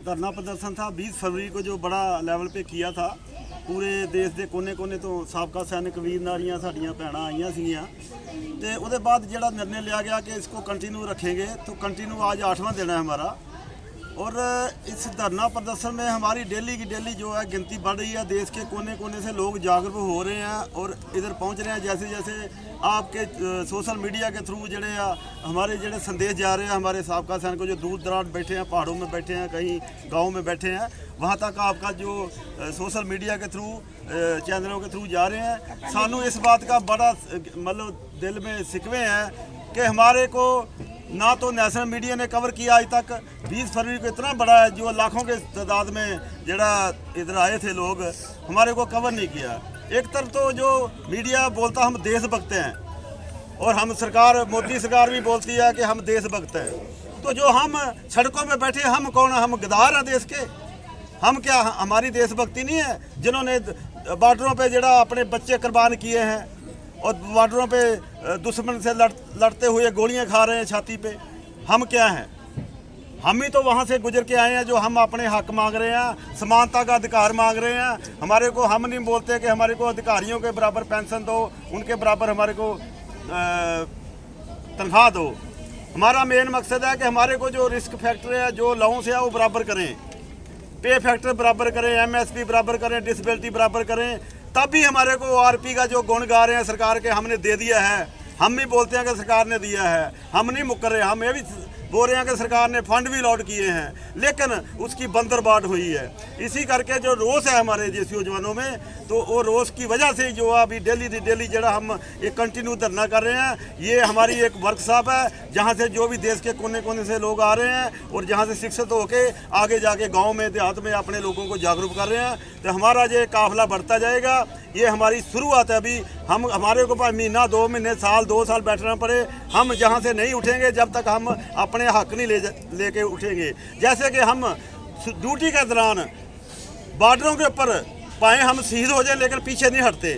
धरना प्रदर्शन था 20 फरवरी को जो बड़ा लेवल पे किया था। पूरे देश के कोने कोने तो साबका सैनिक वीर नारियां साड़ियाँ भैन आईयां सीगियां ते उहदे बाद जिहड़ा निर्णय लिया गया कि इसको कंटिन्यू रखेंगे, तो कंटिन्यू आज 8वां दिन है हमारा। और इस धरना प्रदर्शन में हमारी डेली की डेली जो है गिनती बढ़ रही है। देश के कोने कोने से लोग जागरूक हो रहे हैं और इधर पहुंच रहे हैं। जैसे जैसे आपके सोशल मीडिया के थ्रू जड़े हमारे जड़े संदेश जा रहे हैं, हमारे साबका सैनिक जो दूर दराज बैठे हैं, पहाड़ों में बैठे हैं, कहीं गाँव में बैठे हैं, वहाँ तक आपका जो सोशल मीडिया के थ्रू चैनलों के थ्रू जा रहे हैं। सानू इस बात का बड़ा मतलब दिल में सिकवे हैं कि हमारे को ना तो नेशनल मीडिया ने कवर किया आज तक। 20 फरवरी को इतना बड़ा है जो लाखों के तादाद में जड़ा इधर आए थे लोग, हमारे को कवर नहीं किया। एक तरफ तो जो मीडिया बोलता हम देशभक्त हैं और हम सरकार मोदी सरकार भी बोलती है कि हम देशभक्त हैं, तो जो हम सड़कों में बैठे हम कौन, हम गद्दार हैं देश के? हम क्या, हमारी देशभक्ति नहीं है? जिन्होंने बॉर्डरों पे जड़ा अपने बच्चे कुर्बान किए हैं और बॉर्डरों पे दुश्मन से लड़ते हुए गोलियां खा रहे हैं छाती पे, हम क्या हैं? हम ही तो वहाँ से गुजर के आए हैं जो हम अपने हक मांग रहे हैं, समानता का अधिकार मांग रहे हैं। हमारे को हम नहीं बोलते कि हमारे को अधिकारियों के बराबर पेंशन दो, उनके बराबर हमारे को तनख्वाह दो। हमारा मेन मकसद है कि हमारे को जो रिस्क फैक्टर है, जो अलाउंस है वो बराबर करें, पे फैक्टर बराबर करें, MSP बराबर करें, डिसेबिलिटी बराबर करें। तब भी हमारे को ORP का जो गुण गा रहे हैं सरकार के, हमने दे दिया है। हम भी बोलते हैं कि सरकार ने दिया है, हम नहीं मुकर रहे। हम ये भी बोल रहे हैं कि सरकार ने फंड भी अलॉट किए हैं, लेकिन उसकी बंदरबाट हुई है। इसी करके जो रोष है हमारे JCO जवानों में, तो वो रोष की वजह से जो अभी डेली जरा हम एक कंटिन्यू धरना कर रहे हैं। ये हमारी एक वर्कशॉप है जहाँ से जो भी देश के कोने कोने से लोग आ रहे हैं और जहाँ से शिक्षित होके आगे जाके गाँव में देहात में अपने लोगों को जागरूक कर रहे हैं। तो हमारा ये काफिला बढ़ता जाएगा। ये हमारी शुरुआत है। अभी हम हमारे को महीना 2 महीने साल 2 साल बैठना पड़े, हम जहाँ से नहीं उठेंगे जब तक हम अपने हक नहीं लेके उठेंगे। जैसे कि हम ड्यूटी के दौरान बॉर्डरों के ऊपर पाए हम शहीद हो जाए लेकिन पीछे नहीं हटते।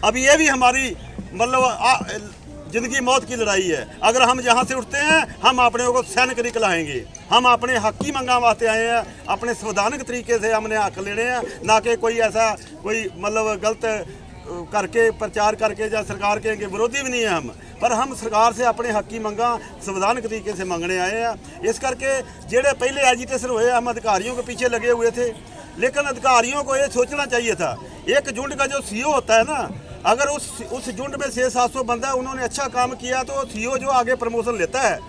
अब ये भी हमारी मतलब ज़िंदगी मौत की लड़ाई है। अगर हम जहाँ से उठते हैं हम अपने को सैनिक नहीं कहलाएंगे। हम अपने हक की मंगा वास्ते आए हैं, अपने संवैधानिक तरीके से हमने हक लेने हैं, ना कि कोई ऐसा कोई मतलब गलत करके प्रचार करके या सरकार के विरोधी भी नहीं है हम, पर हम सरकार से अपने हक की मंगा संवैधानिक तरीके से मांगने आए हैं। इस करके जेड़े पहले एजिटेशन हुए हम अधिकारियों के पीछे लगे हुए थे, लेकिन अधिकारियों को ये सोचना चाहिए था। एक झुंड का जो CO होता है ना, अगर उस झुंड में 600-700 बंदा है, उन्होंने अच्छा काम किया तो CO जो आगे प्रमोशन लेता है,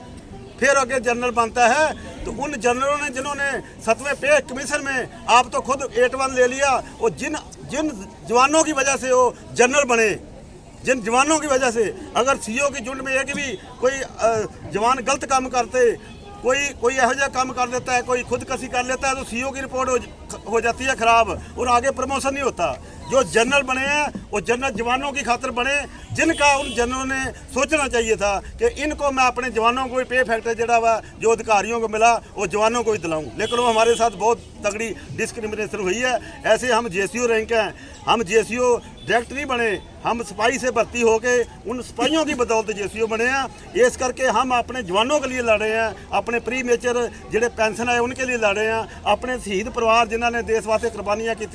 फिर आगे जनरल बनता है। तो उन जनरलों ने जिन्होंने 7वें पे कमीशन में आप तो खुद 8-1 ले लिया, और जिन जवानों की वजह से वो जनरल बने, जिन जवानों की वजह से, अगर CO की झुंड में एक भी कोई जवान गलत काम करते, कोई यहो जहा काम कर लेता है, कोई खुदकशी कर लेता है, तो CO की रिपोर्ट हो जाती है ख़राब और आगे प्रमोशन नहीं होता। जो जनरल बने हैं वो जनरल जवानों की खातिर बने, जिनका उन जनरलों ने सोचना चाहिए था कि इनको मैं अपने जवानों को भी पे फैक्टर जड़ा हुआ जो अधिकारियों को मिला वो जवानों को भी दिलाऊं, लेकिन वो हमारे साथ बहुत तगड़ी डिस्क्रिमिनेशन हुई है। ऐसे हम JCO रैंक हैं, हम JCO डायरेक्ट नहीं बने, हम सिपाही से भर्ती होके उन सिपाहियों की बदौलत JCO बने हैं। इस करके हम अपने जवानों के लिए लड़ रहे हैं, अपने प्री मेजर जेडे पेंशन है उनके लिए लड़ रहे हैं, अपने शहीद परिवार जिन्होंने देश वास्ते कुर्बानियाँ की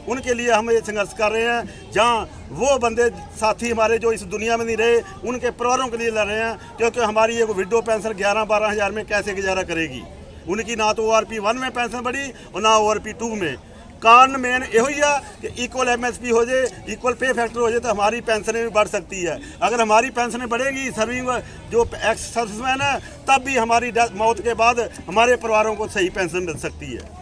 उनके लिए हम ये संघर्ष कर रहे हैं। जहाँ वो बंदे साथी हमारे जो इस दुनिया में नहीं रहे, उनके परिवारों के लिए लड़ रहे हैं, क्योंकि हमारी एक विडो पेंशन 11-12 हज़ार में कैसे गुजारा करेगी। उनकी ना तो ORP 1 में पेंशन बढ़ी और ना ORP 2 में। कारण मेन यो ही है कि इक्वल MSP हो जाए, इक्वल पे फैक्टर हो जाए तो हमारी पेंशनें भी बढ़ सकती है। अगर हमारी पेंशनें बढ़ेगी, सर्विंग जो एक्स सर्विसमैन है, तब भी हमारी मौत के बाद हमारे परिवारों को सही पेंशन मिल सकती है।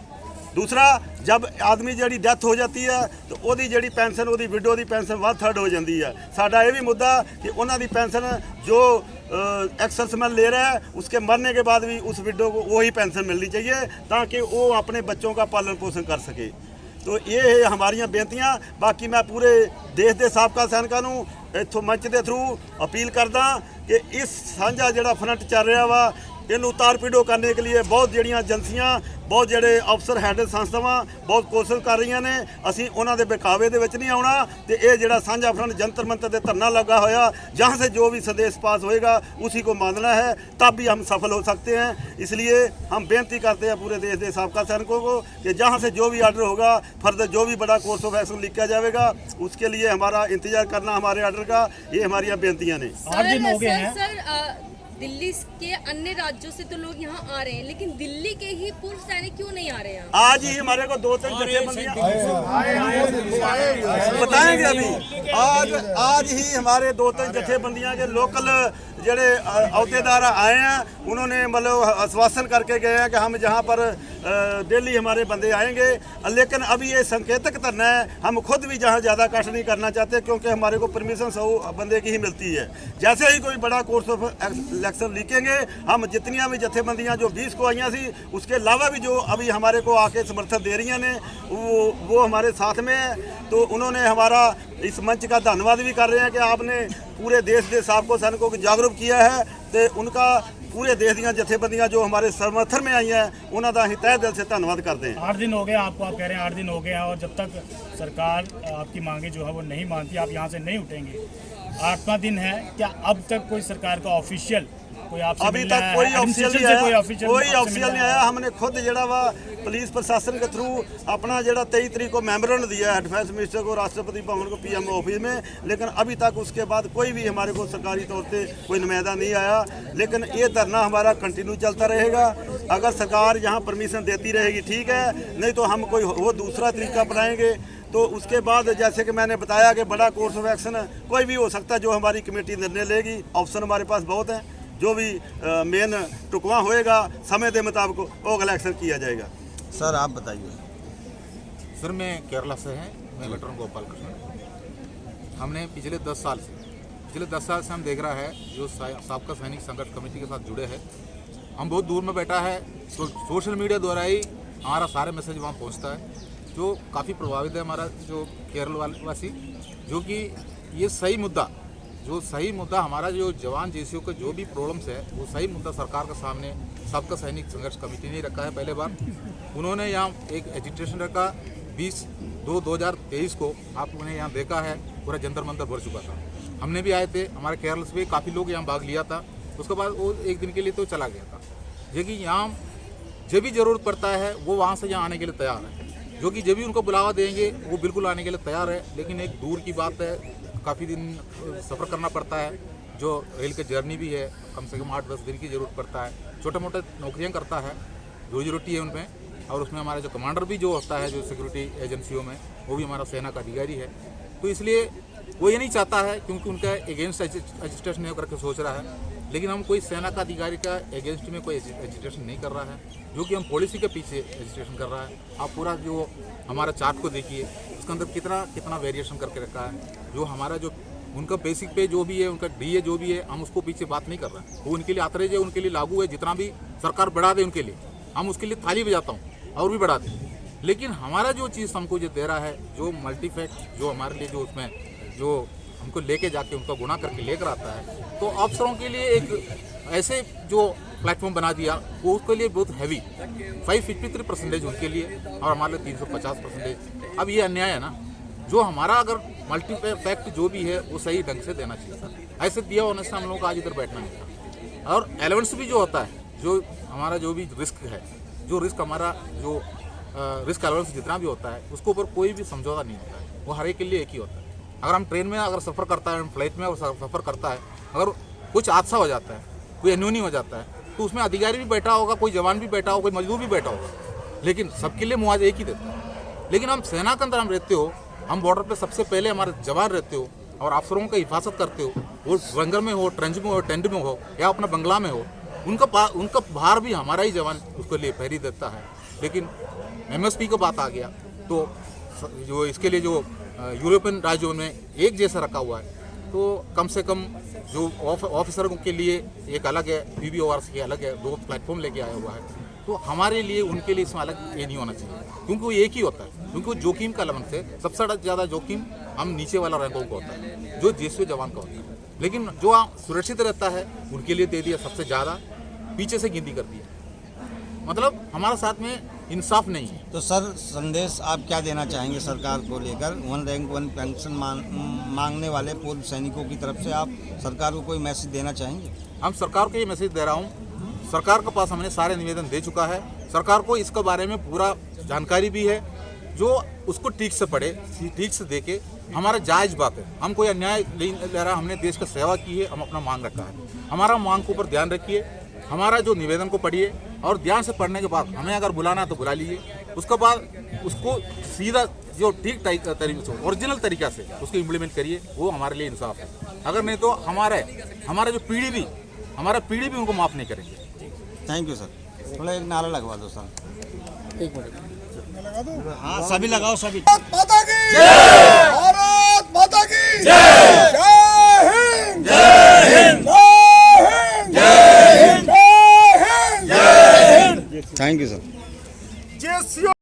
दूसरा, जब आदमी जी डेथ हो जाती है तो वो जी पेंशन, वो विडो की पेंशन 1/3 हो जाती है। साडा ये भी मुद्दा कि उन्होंने पेंशन जो एक्स सर्विसमैन ले रहा है उसके मरने के बाद भी उस विडो को वही पेंशन मिलनी चाहिए ताकि वो अपने बच्चों का पालन पोषण कर सके। तो ये है हमारियां बेनतियां। बाकी मैं पूरे देश के साबका सैनिकों को इत्थों मंच के थ्रू अपील करदा कि इस सांझा जिहड़ा फ्रंट चल रहा वा, ਇਹਨੂੰ ਉਤਾਰ ਪੀੜੋ करने के लिए बहुत ਜਿਹੜੀਆਂ ਏਜੰਸੀਆਂ ਬਹੁਤ ਜਿਹੜੇ ਅਫਸਰ ਹੈਡ ਸੰਸਥਾਵਾਂ ਬਹੁਤ ਕੋਸ਼ਿਸ਼ ਕਰ ਰਹੀਆਂ ਨੇ। ਅਸੀਂ ਉਹਨਾਂ ਦੇ ਬਹਿਕਾਵੇ ਦੇ ਵਿੱਚ ਨਹੀਂ ਆਉਣਾ ਤੇ ਇਹ ਜਿਹੜਾ ਸਾਂਝਾ ਫਰੰਟ ਜੰਤਰ ਮੰਤਰ ਦੇ ਧਰਨਾ लगा होया जहाँ से जो भी संदेश पास होएगा उसी को मानना है, तब भी हम सफल हो सकते हैं। इसलिए हम बेनती करते हैं पूरे देश के साबका सैनिकों को कि जहाँ से जो भी आर्डर होगा फर्दर जो भी बड़ा कोर्स ऑफ एक्शन लिखा जाएगा उसके लिए हमारा इंतजार करना हमारे आर्डर का, ये हमारी बेनतियाँ ने। दिल्ली के अन्य राज्यों से तो लोग यहाँ आ रहे हैं, लेकिन दिल्ली के ही पूर्व सैनिक क्यों नहीं आ रहे हैं? आज ही हमारे को 2-3 जथेबंदियां बताएंगे अभी। आज ही हमारे 2-3 जथेबंदियां के लोकल जड़े अहदेदार आए हैं, उन्होंने मतलब आश्वासन करके गए हैं कि हम जहाँ पर दिल्ली हमारे बंदे आएंगे, लेकिन अभी ये संकेतक धरना है। हम खुद भी जहाँ ज़्यादा कष्ट नहीं करना चाहते क्योंकि हमारे को परमिशन 100 बंदे की ही मिलती है। जैसे ही कोई बड़ा कोर्स ऑफ इलेक्शन लिखेंगे, हम जितनियाँ भी जथेबंदियाँ जो 20 को आई थी उसके अलावा भी जो अभी हमारे को आके समर्थन दे रही हैं वो हमारे साथ में है। तो उन्होंने हमारा इस मंच का धन्यवाद भी कर रहे हैं कि आपने पूरे देश के साबका सैनिकों को जागरूक किया है। तो उनका पूरे देश दी जथेबंदियां जो हमारे समर्थन में आई हैं उन्होंने अं तय दिल से धन्यवाद करते हैं। 8 दिन हो गए आपको, आप कह रहे हैं 8 दिन हो गए हैं और जब तक सरकार आपकी मांगे जो है वो नहीं मानती, आप यहाँ से नहीं उठेंगे। 8वां दिन है, क्या अब तक कोई सरकार का ऑफिशियल कोई आपसे अभी तक कोई ऑफिशियल नहीं आया, कोई ऑफिशियल नहीं आया। हमने खुद जड़ा वा पुलिस प्रशासन के थ्रू अपना जड़ा 23 तारीख को मेमोरेंडम दिया है डिफेंस मिनिस्टर को, राष्ट्रपति भवन को, पीएम ऑफिस में, लेकिन अभी तक उसके बाद कोई भी हमारे को सरकारी तौर पे कोई नुमाइंदा नहीं आया। लेकिन ये धरना हमारा कंटिन्यू चलता रहेगा। अगर सरकार यहाँ परमिशन देती रहेगी ठीक है, नहीं तो हम कोई वो दूसरा तरीका अपनाएंगे। तो उसके बाद जैसे कि मैंने बताया कि बड़ा कोर्स ऑफ एक्शन कोई भी हो सकता है, जो हमारी कमेटी निर्णय लेगी। ऑप्शन हमारे पास बहुत हैं, जो भी मेन टुकवा होएगा समय के मुताबिक वो अगला एक्शन किया जाएगा। सर आप बताइए। सर मैं केरला से हैं, मैं वेटरन गोपाल कृष्ण। हमने पिछले 10 साल से हम देख रहा है जो साबका सैनिक संघर्ष कमेटी के साथ जुड़े हैं। हम बहुत दूर में बैठा है, तो सोशल मीडिया द्वारा ही हमारा सारे मैसेज वहाँ पहुँचता है, जो काफ़ी प्रभावित है हमारा जो केरल वासी, जो कि ये सही मुद्दा हमारा जो जवान जेसीओ के जो भी प्रॉब्लम्स है वो सही मुद्दा सरकार के सामने सबका सैनिक संघर्ष कमेटी ने रखा है। पहले बार उन्होंने यहाँ एक एजिटेशन रखा 20/2/2023 को, आपने यहाँ देखा है पूरा जंतर मंतर भर चुका था। हमने भी आए थे, हमारे केरल से भी काफ़ी लोग यहाँ भाग लिया था। उसके बाद वो एक दिन के लिए तो चला गया था। जो कि यहाँ जब भी ज़रूरत पड़ता है वो वहाँ से यहाँ आने के लिए तैयार है, जो कि जब भी उनको बुलावा देंगे वो बिल्कुल आने के लिए तैयार है। लेकिन एक दूर की बात है, काफ़ी दिन सफ़र करना पड़ता है, जो रेल की जर्नी भी है, कम से कम 8-10 दिन की ज़रूरत पड़ता है। छोटे मोटे नौकरियां करता है, रोजी रोटी है उनमें, और उसमें हमारा जो कमांडर भी जो होता है जो सिक्योरिटी एजेंसियों में, वो भी हमारा सेना का अधिकारी है। तो इसलिए वो ये नहीं चाहता है, क्योंकि उनका अगेंस्ट एजिटेशन नहीं करके सोच रहा है। लेकिन हम कोई सेना का अधिकारी का अगेंस्ट में कोई एजिटेशन नहीं कर रहा है, जो कि हम पॉलिसी के पीछे एजिटेशन कर रहा है। आप पूरा जो हमारा चार्ट को देखिए, उसके अंदर कितना वेरिएशन करके रखा है। जो हमारा जो उनका बेसिक पे जो भी है, उनका डीए जो भी है, हम उसको पीछे बात नहीं कर रहे हैं। वो उनके लिए आतरेज है, उनके लिए लागू है। जितना भी सरकार बढ़ा दे उनके लिए, हम उसके लिए थाली बजाता हूँ और भी बढ़ा दे। लेकिन हमारा जो चीज़ हमको जो दे रहा है, जो मल्टीफैक्ट जो हमारे लिए जो उसमें जो हमको लेके जाके उनका गुना करके लेकर आता है, तो अफसरों के लिए एक ऐसे जो प्लेटफॉर्म बना दिया वो उसके लिए बहुत हैवी 553% उनके लिए और हमारे लिए 350%। अब ये अन्याय है ना, जो हमारा अगर मल्टी फैक्ट जो भी है वो सही ढंग से देना चाहिए था। ऐसे दिया होने से हम लोगों को आज इधर बैठना नहीं था। और एलेवेंस भी जो होता है, जो हमारा जो भी रिस्क है, जो रिस्क हमारा जो रिस्क एलेवेंस जितना भी होता है, उसके ऊपर कोई भी समझौता नहीं होता है। वो हर एक के लिए एक ही होता है। अगर हम ट्रेन में अगर सफ़र करता है, फ्लाइट में अगर सफ़र करता है, अगर कुछ हादसा हो जाता है, कोई अनहोनी हो जाता है, तो उसमें अधिकारी भी बैठा होगा, कोई जवान भी बैठा होगा, कोई मजदूर भी बैठा होगा, लेकिन सबके लिए मुआवजा एक ही देता है। लेकिन हम सेना के अंदर हम रहते हो, हम बॉर्डर पे सबसे पहले हमारे जवान रहते हो और अफसरों की हिफाजत करते हो, वो जंगल में हो, ट्रेंच में हो, टेंट में हो या अपना बंगला में हो, उनका बाहर भी हमारा ही जवान उसके लिए पहरी देता है। लेकिन MSP की बात आ गया तो जो इसके लिए जो यूरोपियन राज्यों में एक जैसा रखा हुआ है, तो कम से कम जो ऑफिसरों के लिए एक अलग है, PBORs के अलग है, 2 प्लेटफॉर्म लेके आया हुआ है। तो हमारे लिए उनके लिए इसमें अलग ये नहीं होना चाहिए, क्योंकि वो एक ही होता है। क्योंकि वो जोखिम का एलिमेंट है, सबसे ज़्यादा जोखिम हम नीचे वाला रैंकों को होता है, जो जेसीओ जवान का होता है। लेकिन जो सुरक्षित रहता है उनके लिए दे दिया सबसे ज़्यादा, पीछे से गिनती कर दी है। मतलब हमारे साथ में इंसाफ नहीं है। तो सर संदेश आप क्या देना चाहेंगे सरकार को लेकर 1 रैंक 1 पेंशन मांगने वाले पूर्व सैनिकों की तरफ से आप सरकार को कोई मैसेज देना चाहेंगे? हम सरकार को ये मैसेज दे रहा हूँ, सरकार के पास हमने सारे निवेदन दे चुका है, सरकार को इसके बारे में पूरा जानकारी भी है, जो उसको ठीक से पढ़े, ठीक से देखे। हमारा जायज़ बात है, हम कोई अन्याय नहीं ले रहा, हमने देश का सेवा की है, हम अपना मांग रखा है। हमारा मांग के ऊपर ध्यान रखिए, हमारा जो निवेदन को पढ़िए और ध्यान से पढ़ने के बाद हमें अगर बुलाना है तो बुला लीजिए। उसके बाद उसको सीधा जो ठीक तरीके से ओरिजिनल तरीक़ा से उसको इम्प्लीमेंट करिए, वो हमारे लिए इंसाफ है। अगर नहीं तो हमारा जो पीढ़ी भी उनको माफ़ नहीं करेंगे। Thank you sir. थोड़ा एक नारा लगवा दो सर। 1 मिनट। हाँ सभी लगाओ, सभी।